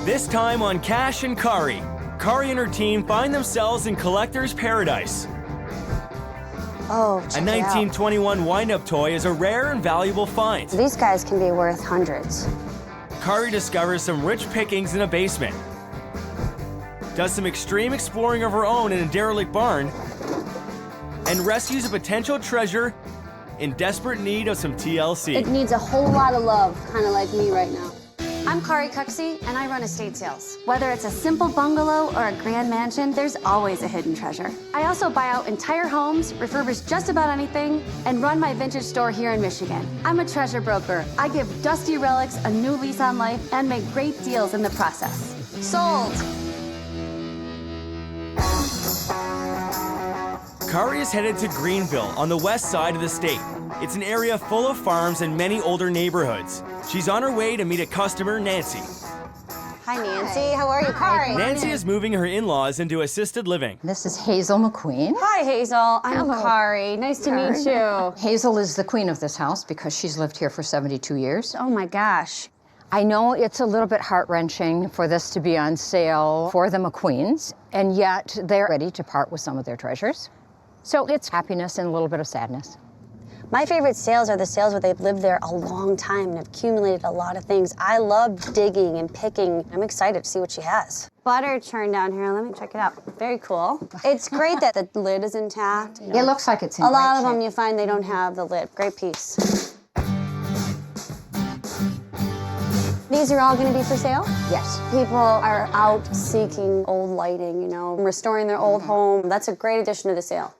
This time on Cash and Cari, Cari and her team find themselves in collector's paradise. Oh, check A it out. 1921 wind-up toy is a rare and valuable find. These guys can be worth hundreds. Cari discovers some rich pickings in a basement, does some extreme exploring of her own in a derelict barn, and rescues a potential treasure in desperate need of some TLC. It needs a whole lot of love, kind of like me right now. I'm Cari Cuxey, and I run estate sales. Whether it's a simple bungalow or a grand mansion, there's always a hidden treasure. I also buy out entire homes, refurbish just about anything, and run my vintage store here in Michigan. I'm a treasure broker. I give dusty relics a new lease on life and make great deals in the process. Sold! Cari is headed to Greenville on the west side of the state. It's an area full of farms and many older neighborhoods. She's on her way to meet a customer, Nancy. Hi, Nancy. How are you, Cari? Nancy is moving her in-laws into assisted living. This is Hazel McQueen. Hi, Hazel. I'm Hello. Cari. Nice to meet you. Hazel is the queen of this house because she's lived here for 72 years. Oh, my gosh. I know it's a little bit heart-wrenching for this to be on sale for the McQueens, and yet they're ready to part with some of their treasures. So it's happiness and a little bit of sadness. My favorite sales are the sales where they've lived there a long time and have accumulated a lot of things. I love digging and picking. I'm excited to see what she has. Butter churn down here. Let me check it out. Very cool. It's great that the lid is intact. It looks like it's in A lot great of them shape. you find they don't have the lid. Great piece. These are all going to be for sale? Yes. People are out seeking old lighting, you know, restoring their old home. That's a great addition to the sale.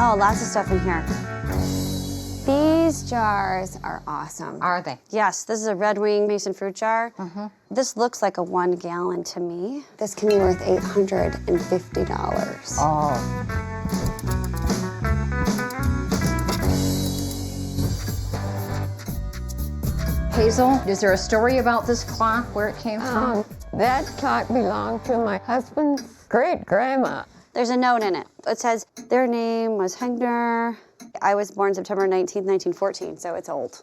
Oh, lots of stuff in here. These jars are awesome. Are they? Yes, this is a Red Wing Mason fruit jar. This looks like a 1 gallon to me. This can be worth $850. Oh. Hazel, is there a story about this clock, where it came from? That clock belonged to my husband's great-grandma. There's a note in it. It says, their name was Hegner. I was born September 19th, 1914, so it's old.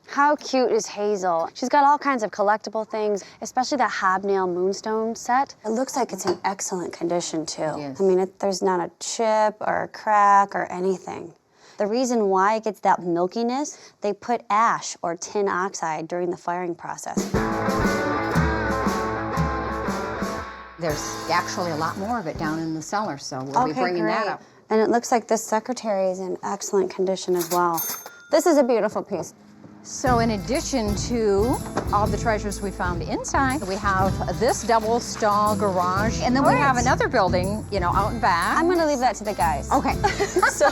How cute is Hazel? She's got all kinds of collectible things, especially that hobnail moonstone set. It looks like it's in excellent condition, too. Yes. I mean, there's not a chip or a crack or anything. The reason why it gets that milkiness, they put ash or tin oxide during the firing process. There's actually a lot more of it down in the cellar, so we'll be bringing that up. And it looks like this secretary is in excellent condition as well. This is a beautiful piece. So in addition to all the treasures we found inside, we have this double stall garage, and then we have another building, you know, out and back. I'm gonna leave that to the guys. Okay. So,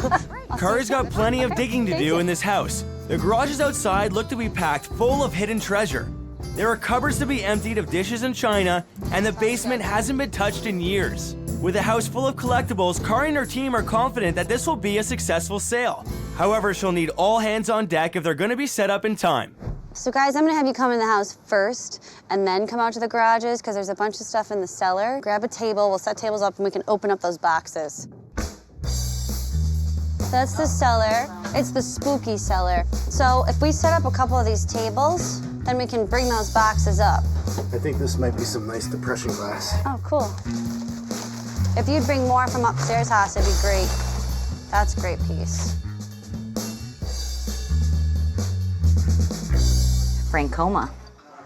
Cari's got plenty of digging to do in this house. The garages outside look to be packed full of hidden treasure. There are cupboards to be emptied of dishes and china, and the basement hasn't been touched in years. With a house full of collectibles, Cari and her team are confident that this will be a successful sale. However, she'll need all hands on deck if they're going to be set up in time. so guys, I'm gonna have you come in the house first and then come out to the garages because there's a bunch of stuff in the cellar. Grab a table, we'll set tables up and we can open up those boxes. That's the cellar. It's the spooky cellar. So if we set up a couple of these tables, then we can bring those boxes up. I think this might be some nice depression glass. Oh, cool. If you'd bring more from upstairs, Haas, it'd be great. That's a great piece. Francoma. Do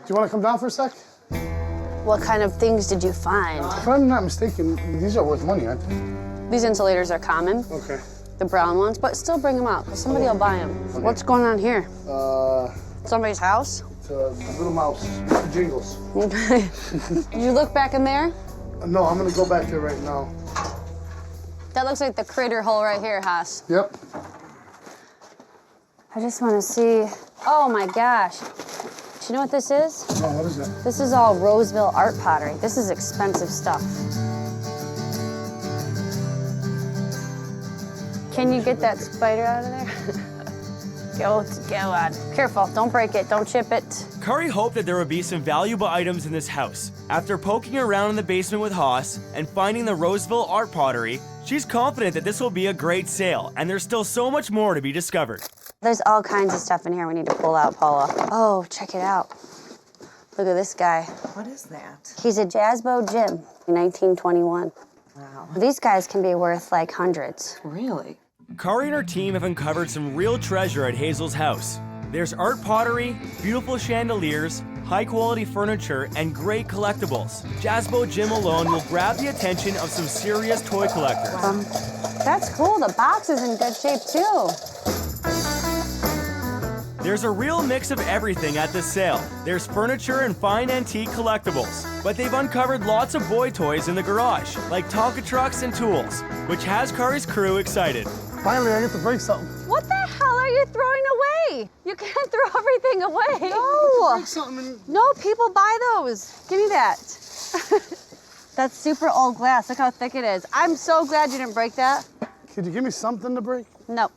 you want to come down for a sec? What kind of things did you find? If I'm not mistaken, these are worth money, aren't they? These insulators are common, Okay. the brown ones, but still bring them out, because somebody will buy them. What's going on here? Somebody's house? It's a little mouse. Jingles. Did you look back in there? No, I'm gonna go back there right now. That looks like the critter hole right here, Haas. Yep. I just want to see. Oh my gosh. Do you know what this is? No, what is that? This is all Roseville art pottery. This is expensive stuff. Can you get that spider out of there? Go on. Careful, don't break it, don't chip it. Cari hoped that there would be some valuable items in this house. After poking around in the basement with Haas and finding the Roseville art pottery, she's confident that this will be a great sale, and there's still so much more to be discovered. There's all kinds of stuff in here we need to pull out, Paula. Oh, check it out. Look at this guy. What is that? He's a Jazzbo Jim, 1921. Wow. These guys can be worth like hundreds. Really? Cari and her team have uncovered some real treasure at Hazel's house. There's art pottery, beautiful chandeliers, high-quality furniture, and great collectibles. Jazzbo Jim alone will grab the attention of some serious toy collectors. That's cool. The box is in good shape, too. There's a real mix of everything at this sale. There's furniture and fine antique collectibles. But they've uncovered lots of boy toys in the garage, like Tonka trucks and tools, which has Cari's crew excited. Finally, I get to break something. What the hell are you throwing away? You can't throw everything away. No. Break something. No, people buy those. Give me that. That's super old glass. Look how thick it is. I'm so glad you didn't break that. Could you give me something to break? No.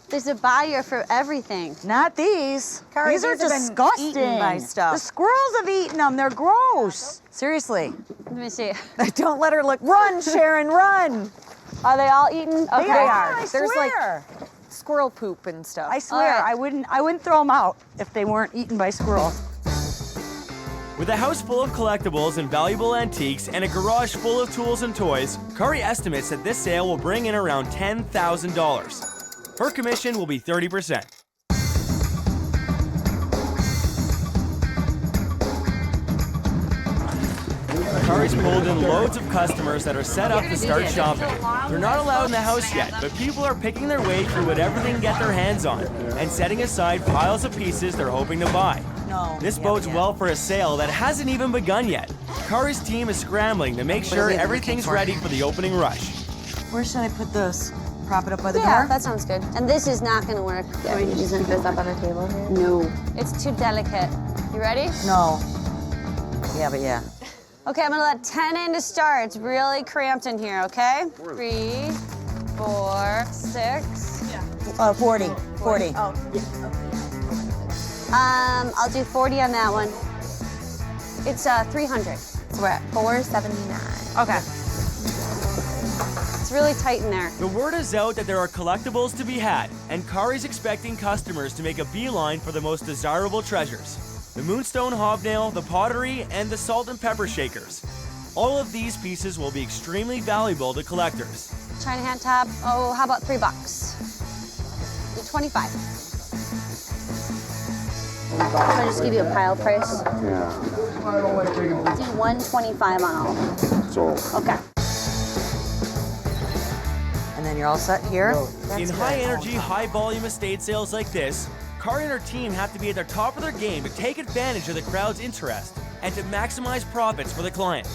There's a buyer for everything. Not these. Cari, These are have been disgusting. eaten by stuff. The squirrels have eaten them. They're gross. Seriously. Let me see. Don't let her look. Run, Sharon, run. Are they all eaten? Okay. They are. I There's swear. like, Squirrel poop and stuff. I swear, All right. I wouldn't throw them out if they weren't eaten by squirrels. With a house full of collectibles and valuable antiques and a garage full of tools and toys, Cari estimates that this sale will bring in around $10,000. Her commission will be 30%. Cari's pulled in loads of customers that are set up to start shopping. They're not allowed in the house yet, but people are picking their way through whatever they can get their hands on and setting aside piles of pieces they're hoping to buy. This bodes well for a sale that hasn't even begun yet. Cari's team is scrambling to make sure everything's ready for the opening rush. Where should I put this? Prop it up by the Yeah, door? that sounds good. And this is not gonna work. Yeah, we just put this up on the table here. No. It's too delicate. You ready? No. Yeah, but yeah. Okay, I'm gonna let 10 in to start. It's really cramped in here, okay? 3, 4, 6. 40. 40. Oh, I'll do 40 on that one. It's 300. So we're at $479. Okay. It's really tight in there. The word is out that there are collectibles to be had, and Cari's expecting customers to make a beeline for the most desirable treasures. The moonstone hobnail, the pottery, and the salt and pepper shakers. All of these pieces will be extremely valuable to collectors. China hand top. Oh, how about $3? Do 25. Can I just give you a pile price? Yeah, Do 125 on all. so Okay. And then you're all set here? In high-energy, high-volume estate sales like this, Cari and her team have to be at the top of their game to take advantage of the crowd's interest and to maximize profits for the client.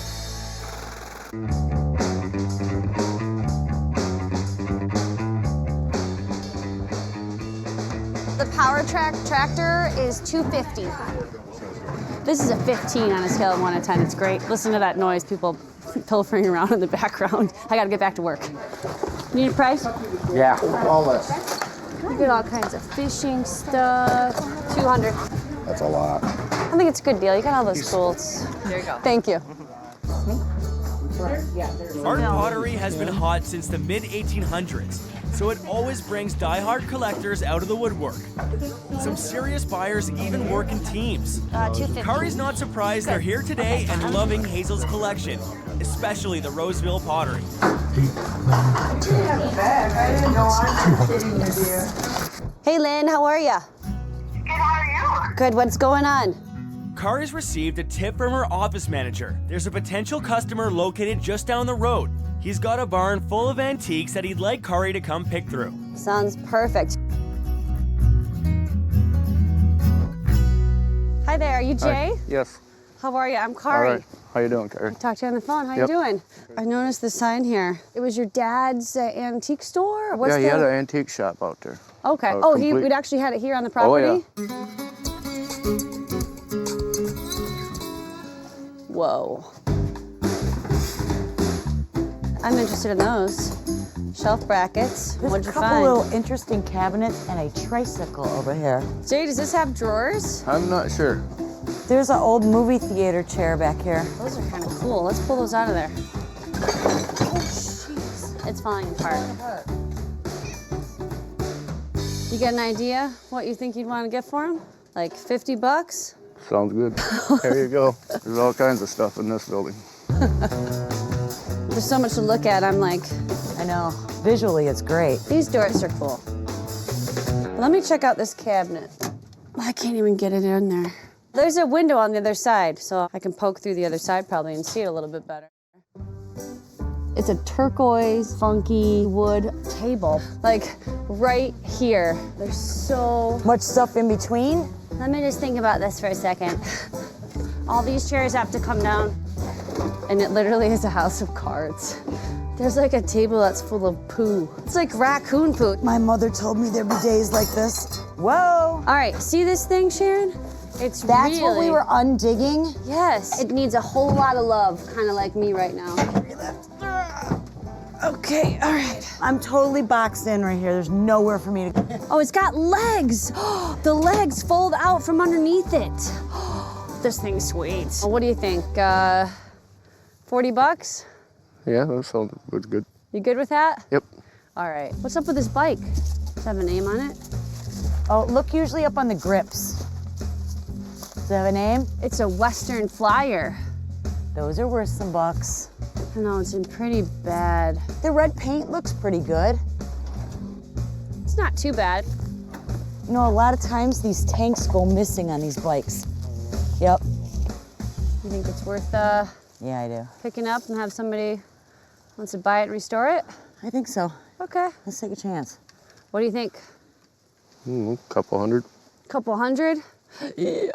The power tractor is $250. This is a 15 on a scale of 1 to 10. It's great. Listen to that noise, people pilfering around in the background. I gotta get back to work. Need a price? yeah. All this. You get all kinds of fishing stuff. 200. That's a lot. I think it's a good deal. You got all those tools. there you go. Thank you. Art pottery has been hot since the mid-1800s, so it always brings die-hard collectors out of the woodwork. Some serious buyers even work in teams. 250. Cari's not surprised they're here today and loving Hazel's collection, especially the Roseville pottery. Hey, Lynn, how are ya? Good, how are you? Good, what's going on? Cari's received a tip from her office manager. There's a potential customer located just down the road. He's got a barn full of antiques that he'd like Cari to come pick through. Sounds perfect. Hi there, are you Jay? Yes. How are you? I'm All Cari. right. How you doing, Cari? Talked to you on the phone. How Yep. you doing? I noticed the sign here. It was your dad's antique store? What's Yeah, he the... had an antique shop out there. Okay. Oh, he complete- would actually had it here on the Oh, yeah. property? Whoa. I'm interested in those. Shelf brackets. There's What'd a you couple find? little interesting cabinets and a tricycle over here. Jay, does this have drawers? I'm not sure. There's an old movie theater chair back here. Those are kind of cool. Let's pull those out of there. Oh, jeez. It's falling apart. You got an idea what you think you'd want to get for him? Like 50 bucks? Sounds good. There you go. There's all kinds of stuff in this building. There's so much to look at. I'm like, I know. Visually, it's great. these doors are cool. Let me check out this cabinet. I can't even get it in there. There's a window on the other side, so I can poke through the other side probably and see it a little bit better. It's a turquoise, funky wood table, like right here. There's so Much stuff in between. Let me just think about this for a second. All these chairs have to come down, and it literally is a house of cards. There's like a table that's full of poo. It's like raccoon poo. My mother told me there'd be days like this. Whoa. All right, see this thing, Sharon? It's That's what we really- were undigging? Yes. It needs a whole lot of love, kind of like me right now. Okay, all right. I'm totally boxed in right here. There's nowhere for me to. Oh, it's got legs. The legs fold out from underneath it. This thing's sweet. What do you think? 40 bucks? Yeah, that sounds good. You good with that? Yep. All right. What's up with this bike? Does it have a name on it? Oh, look usually up on the grips. Does it have a name? It's a Western Flyer. Those are worth some bucks. I know, it's in pretty bad. The red paint looks pretty good. It's not too bad. You know, a lot of times these tanks go missing on these bikes. Yep. You think it's worth Yeah, I do. picking up and have somebody wants to buy it and restore it? I think so. Okay. Let's take a chance. What do you think? Couple hundred. Couple hundred? Yeah.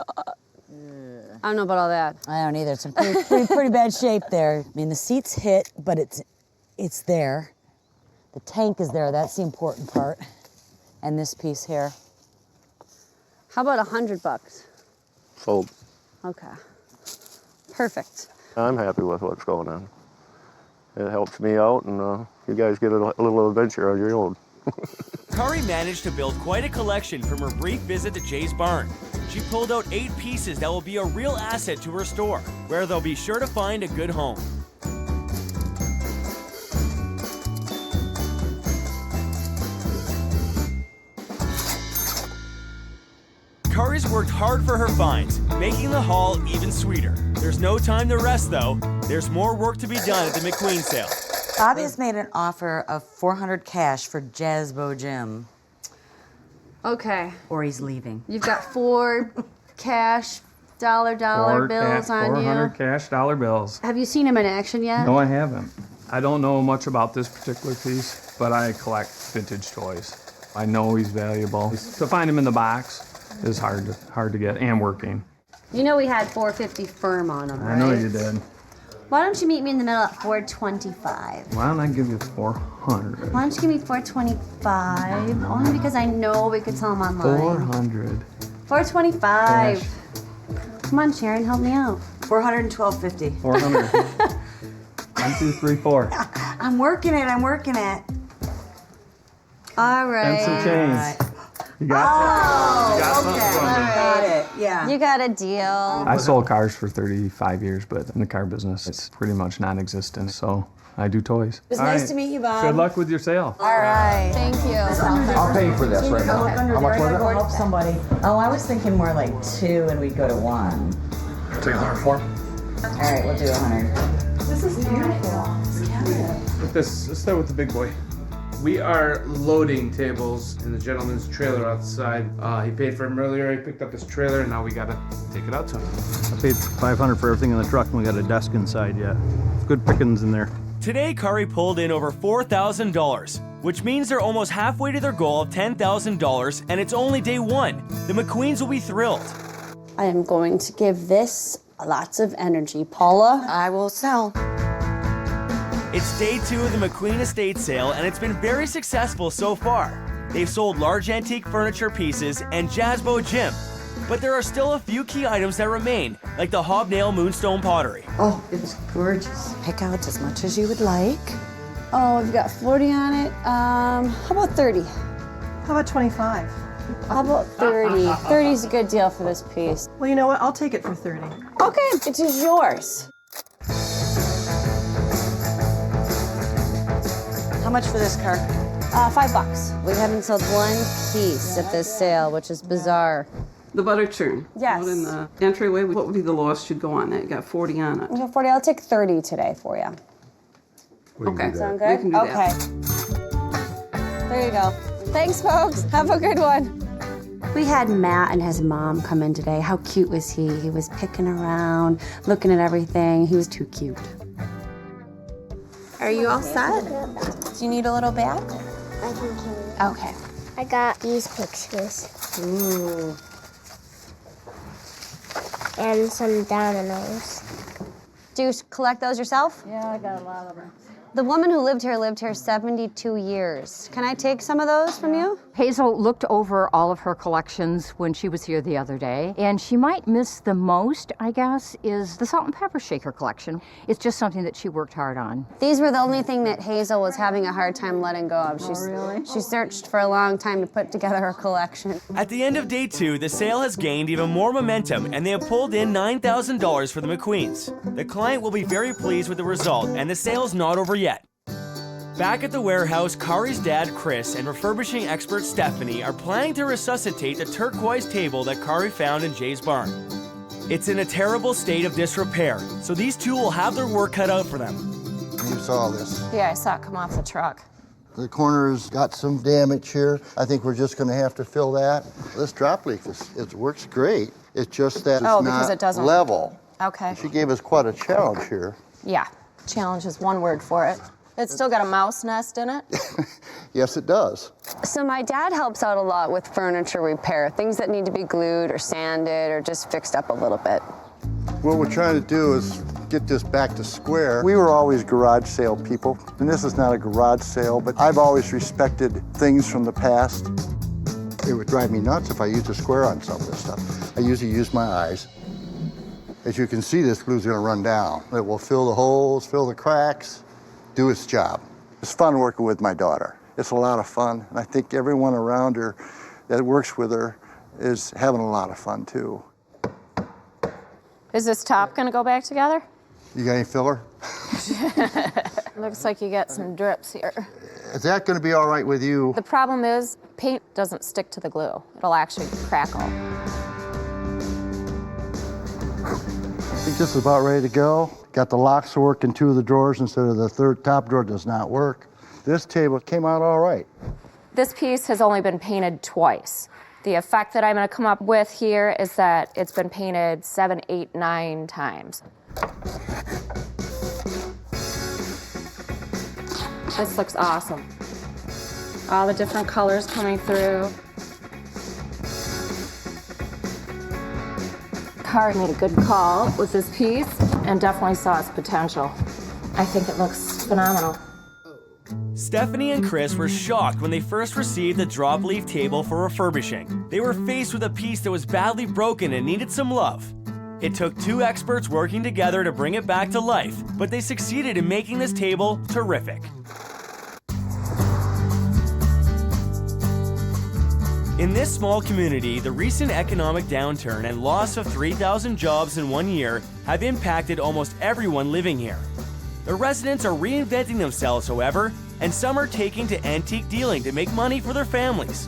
I don't know about all that. I don't either. It's in pretty bad shape there. I mean, the seat's hit, but it's there. The tank is there. That's the important part. And this piece here. How about 100 bucks? Sold. Okay. Perfect. I'm happy with what's going on. It helps me out, and you guys get a little adventure on your own. Cari managed to build quite a collection from her brief visit to Jay's barn. She pulled out 8 pieces that will be a real asset to her store, where they'll be sure to find a good home. Cari's worked hard for her finds, making the haul even sweeter. There's no time to rest though. There's more work to be done at the McQueen Sale. Bobby has made an offer of $400 cash for Jazbo Jim, Okay. or he's leaving. You've got 4 cash dollar bills on 400 you. cash dollar bills. Have you seen him in action yet? No, I haven't. I don't know much about this particular piece, but I collect vintage toys. I know he's valuable. To find him in the box is hard to get and working. You know we had 450 firm on him, right? I know you did. Why don't you meet me in the middle at 425? Why don't I give you 400? Why don't you give me 425? Only because I know we could sell them online. 400. 425. Cash. Come on, Sharon, help me out. 412.50. 400. 1, 2, 3, 4. I'm working it. All right. And some chains. You got something from me. Got it. Yeah. You got a deal. I sold cars for 35 years, but in the car business, it's pretty much non-existent. So I do toys. It was All nice right. to meet you, Bob. Good luck with your sale. All right. Thank you. I'll pay for this right now. How much was it? Help somebody. Oh, I was thinking more like 2 and we'd go to 1. Take 104. All right, we'll do 100. This is beautiful. Let's start with the big boy. We are loading tables in the gentleman's trailer outside. He paid for them earlier. He picked up his trailer, and now we gotta take it out to him. I paid $500 for everything in the truck, and we got a desk inside yet. Good pickings in there. Today, Cari pulled in over $4,000, which means they're almost halfway to their goal of $10,000, and it's only day 1. The McQueens will be thrilled. I am going to give this lots of energy. Paula? I will sell. It's day 2 of the McQueen estate sale, and it's been very successful so far. They've sold large antique furniture pieces and Jazbo Jim, but there are still a few key items that remain, like the hobnail moonstone pottery. Oh, it was gorgeous. Pick out as much as you would like. Oh, we've got 40 on it. How about 30? How about 25? How about 30? 30 is a good deal for this piece. Well, you know what? I'll take it for 30. Okay, it is yours. How much for this car? $5. We haven't sold one piece at this sale, which is bizarre. The butter churn. Yes. Out in the entryway, what would be the lowest you'd go on that? You got 40 on it. You have 40, I'll take 30 today for you. Okay. Sound good? We can do okay. that. There you go. Thanks, folks. Have a good one. We had Matt and his mom come in today. How cute was he? He was picking around, looking at everything. He was too cute. Are you all set? Do you need a little bag? I can carry it. Okay. I got these pictures. Ooh. And some dominoes. Do you collect those yourself? Yeah, I got a lot of them. The woman who lived here 72 years. Can I take some of those from you? Hazel looked over all of her collections when she was here the other day, and she might miss the most, I guess, is the salt and pepper shaker collection. It's just something that she worked hard on. These were the only thing that Hazel was having a hard time letting go of. She searched for a long time to put together her collection. At the end of day 2, the sale has gained even more momentum, and they have pulled in $9,000 for the McQueens. The client will be very pleased with the result, and the sale's not over yet. Back at the warehouse, Cari's dad, Chris, and refurbishing expert Stephanie are planning to resuscitate the turquoise table that Cari found in Jay's barn. It's in a terrible state of disrepair, so these two will have their work cut out for them. You saw this. Yeah, I saw it come off the truck. The corner's got some damage here. I think we're just gonna have to fill that. This drop leaf, it works great. It's just that it's because not it doesn't level. Okay. She gave us quite a challenge here. Yeah, challenge is one word for it. It's still got a mouse nest in it? Yes, it does. So my dad helps out a lot with furniture repair, things that need to be glued or sanded or just fixed up a little bit. What we're trying to do is get this back to square. We were always garage sale people, and this is not a garage sale, but I've always respected things from the past. It would drive me nuts if I used a square on some of this stuff. I usually use my eyes. As you can see, this glue's gonna run down. It will fill the holes, fill the cracks, do its job. It's fun working with my daughter. It's a lot of fun, and I think everyone around her that works with her is having a lot of fun too. Is this top gonna go back together? You got any filler? Looks like you got some drips here. Is that gonna be all right with you? The problem is paint doesn't stick to the glue. It'll actually crackle. I think this is about ready to go. Got the locks to work in 2 of the drawers instead of the third top drawer does not work. This table came out all right. This piece has only been painted twice. The effect that I'm gonna come up with here is that it's been painted 7, 8, 9 times. This looks awesome. All the different colors coming through. Cari made a good call with this piece and definitely saw its potential. I think it looks phenomenal. Stephanie and Chris were shocked when they first received the drop leaf table for refurbishing. They were faced with a piece that was badly broken and needed some love. It took 2 experts working together to bring it back to life, but they succeeded in making this table terrific. In this small community, the recent economic downturn and loss of 3,000 jobs in 1 year have impacted almost everyone living here. The residents are reinventing themselves, however, and some are taking to antique dealing to make money for their families.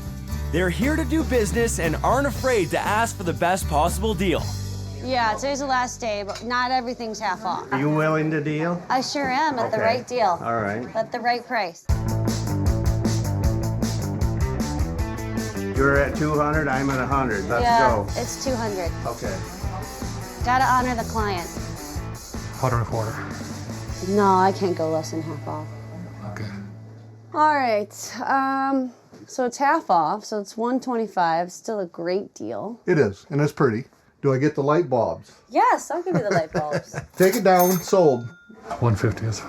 They're here to do business and aren't afraid to ask for the best possible deal. Yeah, today's the last day, but not everything's half off. Are you willing to deal? I sure am, at the right deal. All right. At the right price. You're at 200, I'm at 100. Let's go. It's 200. Okay. Gotta honor the client. 125. No, I can't go less than half off. Okay. All right, so it's half off, so it's 125, still a great deal. It is, and it's pretty. Do I get the light bulbs? Yes, I'll give you the light bulbs. Take it down, sold. 150 is.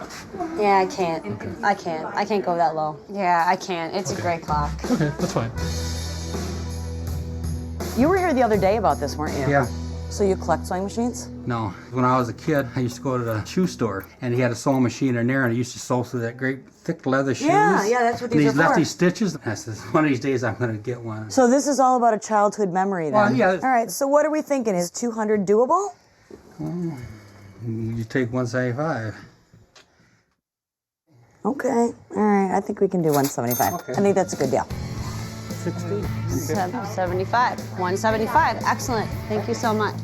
Yeah, I can't. Okay. I can't go that low. Yeah, I can't. It's a great clock. Okay, that's fine. You were here the other day about this, weren't you? Yeah. So you collect sewing machines? No. When I was a kid, I used to go to the shoe store, and he had a sewing machine in there, and I used to sew through that great thick leather shoes. Yeah, that's what these are for. These lefty stitches. I said, one of these days I'm going to get one. So this is all about a childhood memory then? Well, yeah. All right, so what are we thinking? Is 200 doable? You take 175. Okay, all right, I think we can do 175. Okay. I think that's a good deal. 60. 75. 175. Excellent. Thank you so much.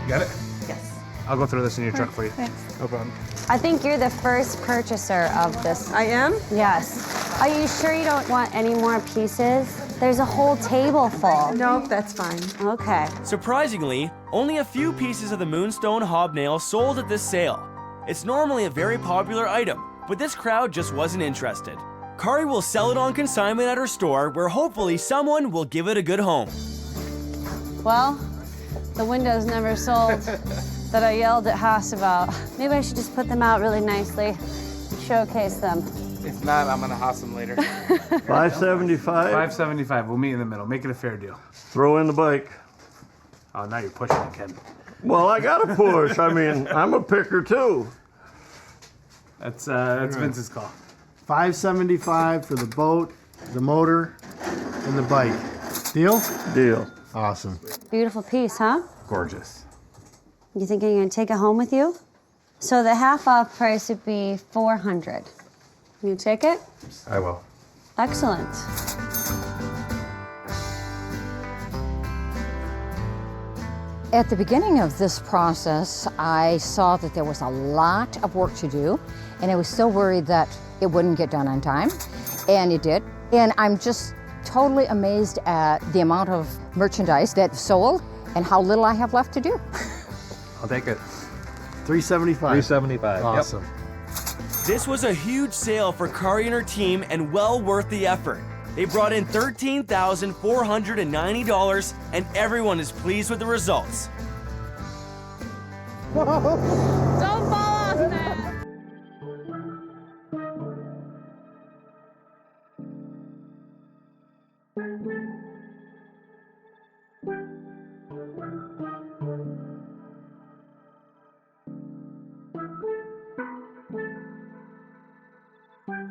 You got it? Yes. I'll go throw this in your truck for you. Thanks. No problem. I think you're the first purchaser of this. I am? Yes. Are you sure you don't want any more pieces? There's a whole table full. Nope, that's fine. Okay. Surprisingly, only a few pieces of the Moonstone hobnail sold at this sale. It's normally a very popular item, but this crowd just wasn't interested. Cari will sell it on consignment at her store, where hopefully someone will give it a good home. Well, the windows never sold that I yelled at Haas about. Maybe I should just put them out really nicely, showcase them. If not, I'm gonna hoss them later. 575. 575. We'll meet in the middle. Make it a fair deal. Throw in the bike. Oh, now you're pushing it, Ken. Well, I gotta push. I mean, I'm a picker too. That's Vince's call. 575 for the boat, the motor, and the bike. Deal? Deal. Awesome. Beautiful piece, huh? Gorgeous. You think you're gonna take it home with you? So the half off price would be $400. You take it? I will. Excellent. At the beginning of this process, I saw that there was a lot of work to do, and I was so worried that it wouldn't get done on time, and it did. And I'm just totally amazed at the amount of merchandise that sold and how little I have left to do. I'll take it. 375. 375. Awesome. This was a huge sale for Cari and her team and well worth the effort. They brought in $13,490 and everyone is pleased with the results.